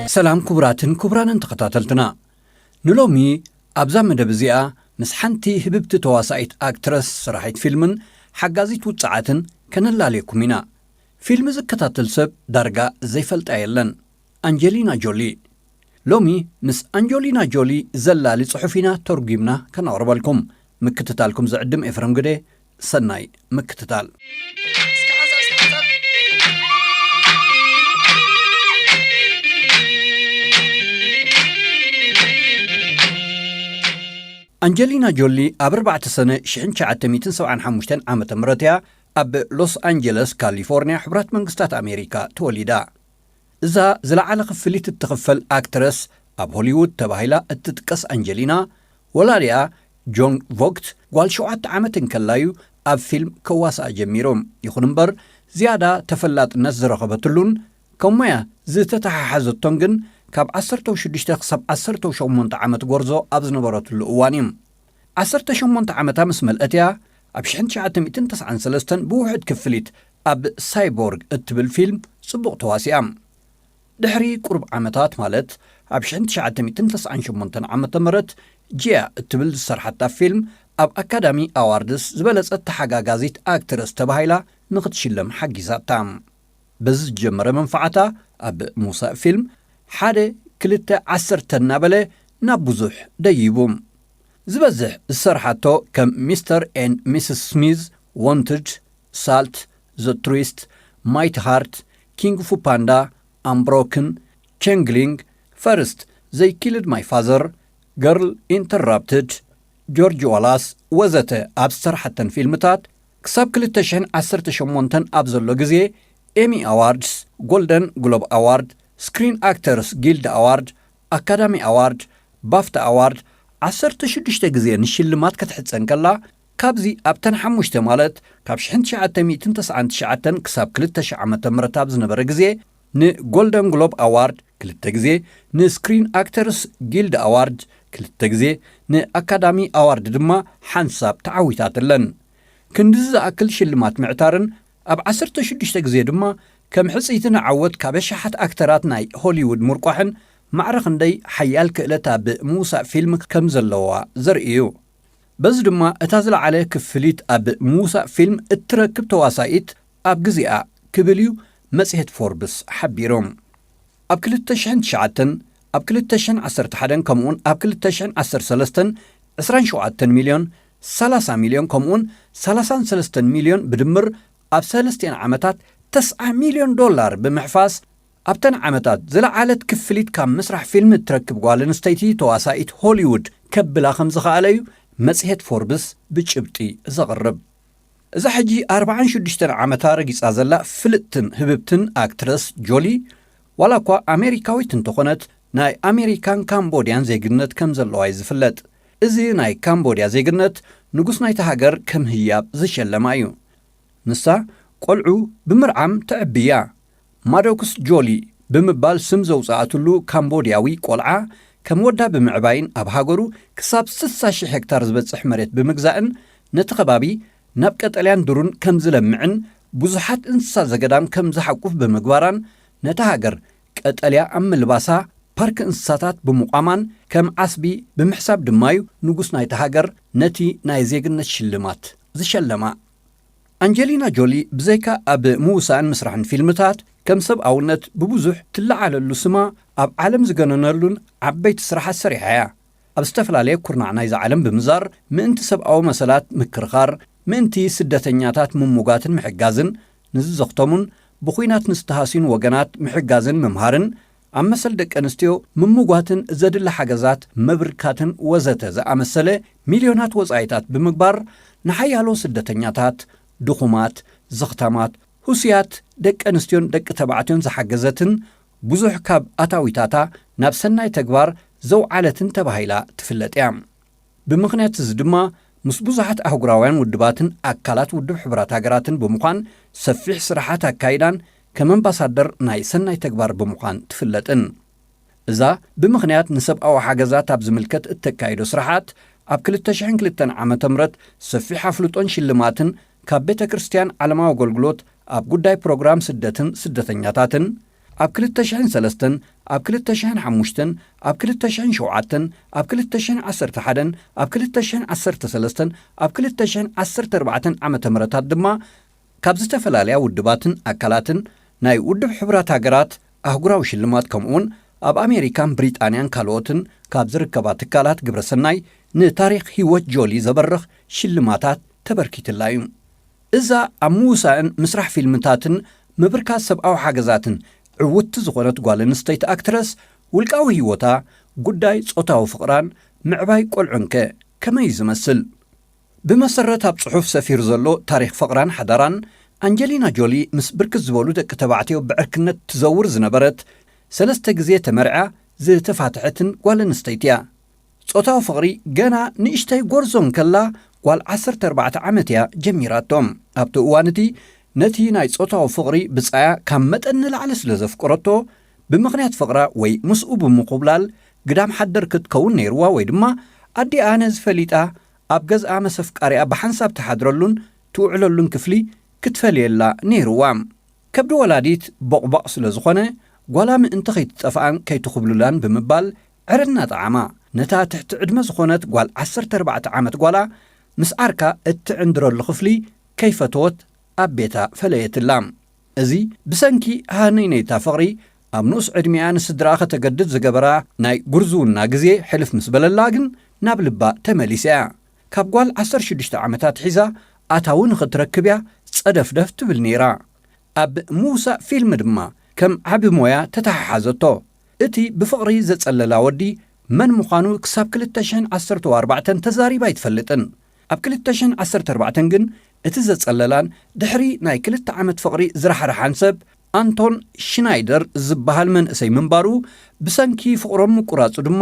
سلام كبراتن كبرانن تقتاتلتنا نلومي أبزا مدبزيا مسحنتي هببت تواسايت أكترس سراحيت فيلمن حقازيت وطعاتن كنلاليكم منا فيلم زكتاتل سب درجة زي فلت أيلن أنجلينا جولي لومي مس أنجلينا جولي زلالي صحفينا ترجمنا كنقرب لكم مكتتالكم زعدم إفرم قدي سناي مكتتال أنجلينا جولي أب4 سنة شحن شعتميتن 75 عامة مرتها أب لوس أنجلس كاليفورنيا حبرات منقستات أمريكا توليدا إذا زلعالة خفليت التخفل أكترس أب هوليوود تباهيلا التتكس أنجلينا ولاريا جون فوغت قوال شوعات عامة كلايو أب فيلم كواسا جميروم يخننبر زيادة تفلات الناس رغبتلون كوميا زيتتها حزو تونغن كاب 16 خصب 18 عامة غورزو أبز نبرات الأوانيم 18 عامة مسمل أتيا أب شحن شعاتم 1993 بوحد كفليت أب سايبورغ اتبل فيلم صبوق تواسيام دحري قرب عامتات مالت أب شحن شعاتم 19 عامة مرت جيا اتبل سرحتا فيلم أب أكاديمي أواردس زبلت التحقا غازيت أكترس تباهيلا نقد شلم حقي زابتام بز جمر منفعتا أب موسى فيلم حادي كلتا 10 نابلة نابوزوح دايبوم زبزح السرحاتو كم مستر and Mrs. Smith Wanted Salt The Twist Might Heart King Fu Panda Unbroken Changeling First They Killed My Father Girl Interrupted George Wallace وزت أبستر حتى فيلمتات كساب كلتا شحن 18 أبزلو جزي إيمي أواردز جولدن جلوب أوارد سكرين أكترز جيلد أوارد أكاديمي أوارد بافتا أوارد 16 جزية نشلمات كتحدثن كلا كابزي أبتن حموشت مالت كاب شحن شعاتة 299 كساب كلتا شعامة مرتاب زنبر جزية ن جولدن جلوب أوارد كلتا جزية ن سكرين أكترز جيلد أوارد كلتا جزية ن أكاديمي أوارد دما حنساب تعويتات لن كندز أكل شلمات معتارن أب 16 جزية دما كم حسيتنا عود كابشحت أكترات ناي هوليوود مرقوحن معرخن دي حيال كإلتا بموسى فيلم كم زلوا زرئيو بز دما اتازل عليه كفليت أب موسى فيلم اتركب تواسايت أب جزيئة كبليو مسيحة فوربس حبيروم أب كل التشحن شعاتن أب كل التشحن 11 كمون أب كل التشحن 13 27 مليون 30 مليون كمون 33 مليون بدمر أب 3 عامتات 9 مليون دولار بمحفاظ أبتن عامتات زلعالت كفليت كام مسرح فيلم تركب قوالن ستيتي تواسايت هوليوود كبلا 5 عليو مسيحة فوربس بجبتي زغرب إذا حجي 46 عامتا رقيس أزلا فلتن هببتن أكترس جولي ولا كوا أمريكاويتن تخونت ناي أمريكان كامبوديان زيقرنت كم زلواي زفلت إذي ناي كامبوديا زيقرنت نقص ناي تهاجر كم هياب زشلمايو نسا قلعو بمرعم تعبيا ماروكس جولي بمبال سمزو ساعتلو كامبودياوي قلعا كم ودا بمعباين أبهاجرو كساب 6,000 هكتار زبصح مريت بمجزاءن نتخبابي نبقت اليان درون كم زلمعن بزحات انسا زقدام كم زحقوف بمقباران نتهاجر كأتاليا أم لباسا بارك انساتات بمقامان كم عصبي بمحساب دمايو نقص ناي تهاجر نتي نايزيقن الشلمات زشلما أنجلينا جولي بزيكا أب موسى مسرحن فيلمتات كم سب أولنت ببوزح تلعال اللسما أب عالم زغننرلون عبيت سرحات سريحايا أب استفل عليه كورنا عنايز عالم بمزار مانت سب أو مسالات مكرخار مانتي سدتنياتات مموغات محقازن نززختمون بخوينات نستهاسين وغنات محقازن ممهارن أم مسل دك أنستيو مموغاتن زدل حاجزات مبركاتن وزت زا أمسله مليونات وزايتات بمقبار نحيالو سدتنياتات دخومات زختامات هوسيات دك أنستيون دك تبعتون زحجزتن بزح كاب أتاويتاتا نفسنا تجبار زو علتن تبهيلا تفلت يام بمخنيات زدما مسبوزحات أهجراوان ودباتن أكلات ودب حبرات هجراتن بمقان سفيح سرحات كايدان كمان بصدر نايسن تجبار بمقان تفلتن إذا بمخنيات نسب أو حاجزات أبز ملكت التكايدو سرحات أب كل التشحن كلتن عم تمرت سفيح حفلتون شلماتن كابيتا كريستيان علما وغلغلوت ኣብ ጉዳይ ፕሮግራም ስደትን ስደተኛታትን ኣብ 2003 ኣብ 2005 ኣብ 2007 ኣብ 2011 ኣብ 2013 ኣብ 2014 ዓመተ ምህረታት ድማ ካብ ዝተፈላለያ ውድባትን ኣካላትን ናይ ውድብ ሕብራት ሃገራት ኣህጉራዊ ሽልማት ከምኡውን ኣብ ኣሜሪካን ብሪጣንያን ካልኦትን ካብ ዝርከባ ትካላት ግብረሰናይ ንታሪክ ህይወት ጆሊ ዘበርኽ ሽልማታት ተበርኪትላ እዩ። እዛ ኣብ ምውሳእን ምስራሕ ፊልምታትን ምብርካት ሰብኣዊ ሓገዛትን ዕውቲ ዝኾነት ጓል ኣንስተይቲ ኣክትረስ ውልቃዊ ህይወታ ጉዳይ ጾታዊ ፍቕራን ምዕባይ ቆልዑንከ ከመይ ዝመስል? ብመሰረት ኣብ ጽሑፍ ሰፊር ዘሎ ታሪክ ፍቕራን ሓዳራን አንጀሊና ጆሊ ምስ ብርክት ዝበሉ ደቂ ተባዕትዮ ብዕርክነት ትዘውር ዝነበረት 3 ግዜ ተመርዓ ዝተፋትሐትን ጓል ኣንስተይቲ እያ። ጾታዊ ፍቕሪ ገና ንእሽተይ ጎርዞን ከላ ጓል 14 ዓመት እያ ጀሚራቶም። ኣብቲ እዋን እቲ ነቲ ናይ ጾታዊ ፍቕሪ ብጻያ ካብ መጠን ንላዕሊ ስለ ዘፍቅረቶ ብምኽንያት ፍቕራ ወይ ምስኡ ብምቑብላል ግዳም ሓደር ክትከውን ነይርዋ ወይ ድማ ኣዲ ኣነ ዝፈሊጣ ኣብ ገዝኣ መሰፍቃሪኣ ብሓንሳብ ተሓድረሉን ትውዕለሉን ክፍሊ ክትፈልየላ ነይርዋ። ከብዲ ወላዲት ቦቕባቕ ስለ ዝኾነ ጓላ ምእንቲ ከይትጠፍኣን ከይትኽብሉላን ብምባል ዕረና ጣዓማ ነታ ትሕቲ ዕድመ ዝኾነት ጓል 14 ዓመት ጓላ ምስ ዓርካ እትዕንድረሉ ክፍሊ ከይፈትወት ኣብ ቤታ ፈለየትላ። እዚ ብሰንኪ ሃነይነይታ ፍቕሪ ኣብ ንኡስ ዕድሚኣ ንስድራ ከተገድድ ዝገበራ ናይ ጉርዙውና ግዜ ሕልፍ ምስ በለላ ግን ናብ ልባ ተመሊሰያ። ካብ ጓል 16 ዓመታት ሒዛ ኣታዊ ንኽትረክብ እያ ጸደፍደፍ ትብል ነይራ። ኣብ ምውሳእ ፊልሚ ድማ ከም ዓቢ ሞያ ተተሓሓዘቶ። እቲ ብፍቕሪ ዘጸለላ ወዲ መን ምዃኑ ክሳብ 2014 ተዛሪባ ኣይትፈልጥን። ኣብ 2014 ግን እቲ ዘጸለላን ድሕሪ ናይ 2 ዓመት ፍቕሪ ዝረሓርሓን ሰብ አንቶን ሽናይደር ዝበሃል መንእሰይ ምንባሩ ብሰንኪ ፍቕሮም ምቁራጹ ድማ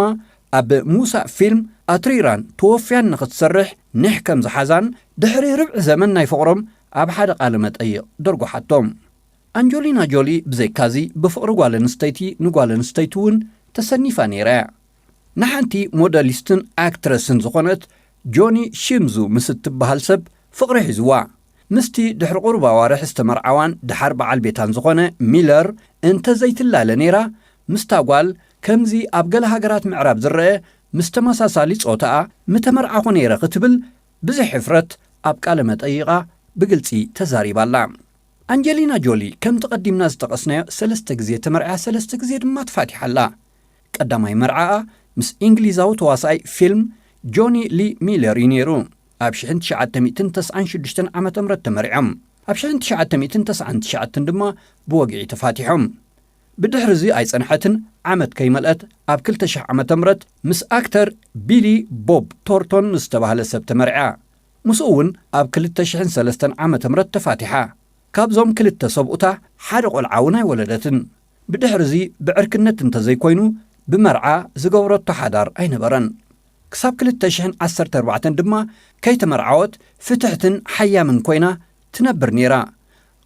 ኣብ ምውሳእ ፊልም ኣትሪራን ተወፍያን ንኽትሰርሕ ንሕ ከም ዝሓዛን ድሕሪ ርብዒ ዘመን ናይ ፍቕሮም ኣብ ሓደ ቃለ መጠይቕ ደርጓሓቶም። አንጀሊና ጆሊ ብዘይካዚ ብፍቕሪ ጓል ኣንስተይቲ ንጓል ኣንስተይቲ እውን ተሰኒፋ ነይራ እያ። ንሓንቲ ሞዴሊስትን ኣክትረስን ዝኾነት ጆኒ ሽምዙ ምስ እትበሃል ሰብ ፍቕሪ ሒዝዋ። ምስቲ ድሕሪ ቁርባ ኣዋርሕ ዝተመርዓዋን ድሓር በዓል ቤታን ዝኾነ ሚለር እንተዘይትላለ ነይራ ምስታ ጓል ከምዚ ኣብ ገለ ሃገራት ምዕራብ ዝርአ ምስ ተመሳሳሊ ጾታኣ ምተመርዓኹ ነይረ ክትብል ብዙሕ ሕፍረት ኣብ ቃለ መጠይቓ ብግልፂ ተዛሪባላ። አንጀሊና ጆሊ ከም ተቐዲምና ዝጠቐስናዮ 3 ግዜ ተመርዓ 3 ግዜ ድማ ተፋቲሓላ። ቀዳማይ መርዓኣ ምስ እንግሊዛዊ ተዋሳኢ ፊልም ጆኒ ሊ ሚለር እዩ ነይሩ። ኣብ 1996 ዓመተ ምህረት ተመሪዖም ኣብ 1999 ድማ ብወግዒ ተፋቲሖም። ብድሕሪ እዚ ኣይጸንሐትን ዓመት ከይመልአት ኣብ 2000 ዓመተ ምህረት ምስ ኣክተር ቢሊ ቦብ ቶርቶን ዝተባህለ ሰብ ተመሪዓ። ምስኡ እውን ኣብ 2003 ዓመተ ምህረት ተፋቲሓ። ካብዞም ክልተ ሰብኡታ ሓደ ቆልዓ እውን ኣይወለደትን። ብድሕሪ እዚ ብዕርክነት እንተዘይኮይኑ ብመርዓ ዝገብረቶ ሓዳር ኣይነበረን። ክሳብ 2014 ድማ ከይተመርዓወት ፍትሕትን ሓያምን ኮይና ትነብር ነይራ።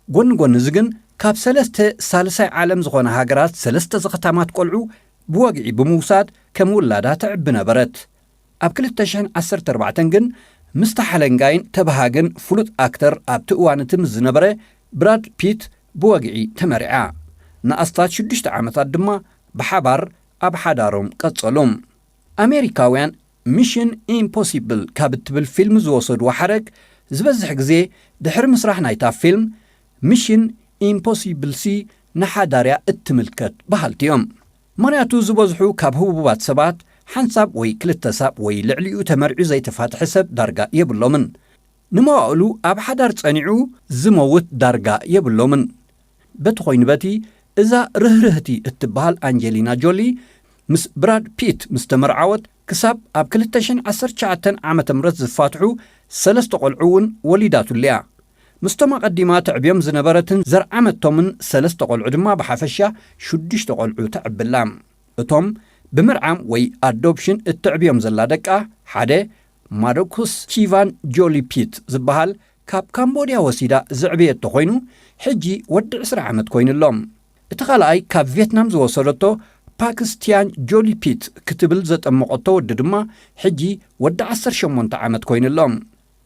ጎኒ ጎኒ እዚ ግን ካብ 3 ሳልሳይ ዓለም ዝኾነ ሃገራት 3 ዝኽታማት ቆልዑ ብወግዒ ብምውሳድ ከም ውላዳ ትዕቢ ነበረት። ኣብ 2014 ግን ምስታ ሓለንጋይን ተባሃግን ፍሉጥ ኣክተር ኣብቲ እዋን እቲ ምስ ዝነበረ ብራድ ፒት ብወግዒ ተመሪዓ። ንኣስታት 6 ዓመታት ድማ ብሓባር ኣብ ሓዳሮም ቀጸሎም። ኣሜሪካውያን ሚሽን ኢምፖሲብል ካብ እትብል ፊልም ዝወሰድዎ ሓረግ ዝበዝሕ ግዜ ድሕሪ ምስራሕ ናይታ ፊልም ሚሽን ኢምፖሲብል ሲ ንሓዳርያ እትምልከት በሃልቲ እዮም። ምኽንያቱ ዝበዝሑ ካብ ህቡባት ሰባት ሓንሳብ ወይ 2 ሳብ ወይ ልዕሊኡ ተመርዑ ዘይተፋትሐ ሰብ ዳርጋ የብሎምን። ንመዋእሉ ኣብ ሓዳር ጸኒዑ ዝመውት ዳርጋ የብሎምን። በቲ ኾይኑ በቲ እዛ ርህርህቲ እትበሃል አንጀሊና ጆሊ ምስ ብራድ ፒት ምስ ተመርዓወት ክሳብ ኣብ 2019 ዓመተ ምህረት ዝፋትሑ 3 ቆልዑ እውን ወሊዳቱልያ። ምስቶም ኣቐዲማ ትዕብዮም ዝነበረትን ዘርዓመቶምን 3 ቆልዑ ድማ ብሓፈሻ 6 ቆልዑ ተዕብላ። እቶም ብምርዓም ወይ ኣዶፕሽን እትዕብዮም ዘላ ደቃ ሓደ ማዶኩስ ቺቫን ጆሊ ፒት ዝበሃል ካብ ካምቦድያ ወሲዳ ዝዕብየቶ ኮይኑ ሕጂ ወዲ 20 ዓመት ኮይኑሎም። እቲ ካልኣይ ካብ ቪየትናም ዝወሰደቶ ፓክስቲያን ጆሊ ፒት ክትብል ዘጠመቐቶ ወዲ ድማ ሕጂ ወዲ 18 ዓመት ኮይኑሎም።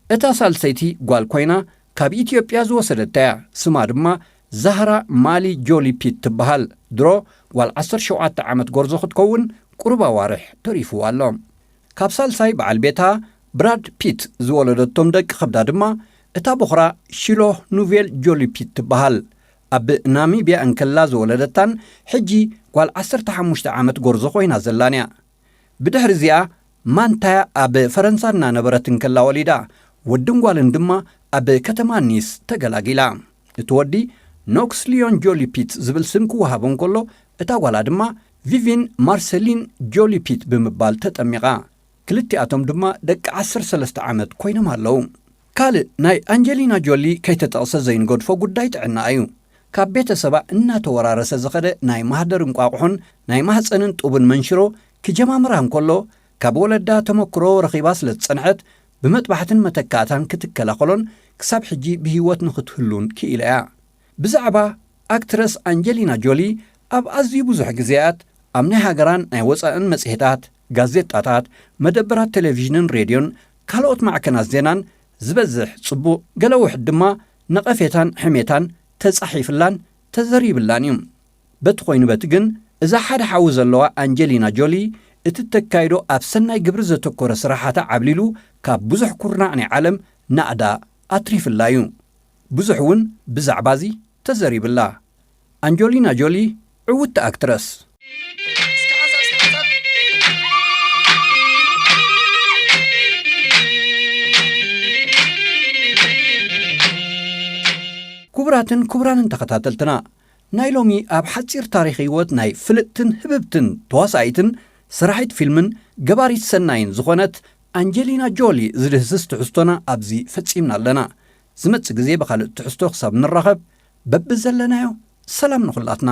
እታ ሳልሰይቲ ጓል ኮይና ካብ ኢትዮጵያ ዝወሰደታያ ስማ ድማ ዛህራ ማሊ ጆሊ ፒት ትበሃል ድሮ ዋል 17 ዓመት ጎርዞ ክትከውን ቁርባ ዋርሕ ተሪፍዋ ኣሎ ካብ ሳልሳይ በዓል ቤታ ብራድ ፒት ዝወለደቶም ደቂ ኸብዳ ድማ እታ በኽራ ሽሎህ ኑቬል ጆሊ ፒት ትበሃል ኣብ ናሚብያ እንከላ ዝወለደታን ሕጂ ዋል 15 ዓመት ጎርዞ ኮይና ዘላንያ ብድሕሪ እዚኣ ማንታያ ኣብ ፈረንሳ እናነበረት እንከላ ወሊዳ ወድን ጓልን ድማ ኣብ ከተማ ኒስ ተገላጊላ እቲ ወዲ ኖክስ ሊዮን ጆሊ ፒት ዝብል ስም ክወሃቦ እንከሎ እታ ጓላ ድማ ቪቪን ማርሰሊን ጆሊ ፒት ብምባል ተጠሚቓ ክልቲኣቶም ድማ ደቂ 13 ዓመት ኮይኖም ኣለዉ ካልእ ናይ አንጀሊና ጆሊ ከይተጠቕሰ ዘይንገድፎ ጉዳይ ጥዕና እዩ ካብ ቤተሰባ እናተወራረሰ ዝኸደ ናይ ማህደር እንቋቑሖን ናይ ማህፀንን ጡብን መንሽሮ ክጀማምራ እንከሎ ካብ ወለዳ ተመክሮ ረኺባ ስለ ዝጸንሐት ብመጥባሕትን መተካእታን ክትከላኸሎን ክሳብ ሕጂ ብህይወት ንኽትህሉን ክኢላ እያ ብዛዕባ ኣክትረስ አንጀሊና ጆሊ ኣብ ኣዝዩ ብዙሕ ግዜያት ኣብ ናይ ሃገራን ናይ ወፃእን መጽሔታት ጋዜጣታት መደበራት ቴሌቪዥንን ሬድዮን ካልኦት ማዕከናት ዜናን ዝበዝሕ ጽቡቕ ገለ ውሕድ ድማ ነቐፌታን ሕሜታን ተጻሒፍላን ተዘሪብላን እዩ በቲ ኮይኑ በቲ ግን እዛ ሓደ ሓዊ ዘለዋ አንጀሊና ጆሊ እቲ ተካይዶ ኣብ ሰናይ ግብሪ ዘተኮረ ስራሓታ ዓብሊሉ ካብ ብዙሕ ኩርናዕ ናይ ዓለም ናዕዳ ኣትሪፍላ እዩ ብዙሕ እውን ብዛዕባ እዚ ተዘሪብላ አንጀሊና ጆሊ ዕውቲ ኣክትረስ ክቡራትን ክቡራንን ተኸታተልትና ናይ ሎሚ ኣብ ሓፂር ታሪኽ ህይወት ናይ ፍልጥትን ህብብትን ተዋሳኢትን ስራሒት ፊልምን ገባሪት ሰናይን ዝኾነት አንጀሊና ጆሊ ዝድህስስ ትሕዝቶና ኣብዚ ፈጺምና ኣለና ዝመጽእ ግዜ ብኻልእ ትሕዝቶ ክሳብ ንራኸብ በቢ ዘለናዮ ሰላም ንኹላትና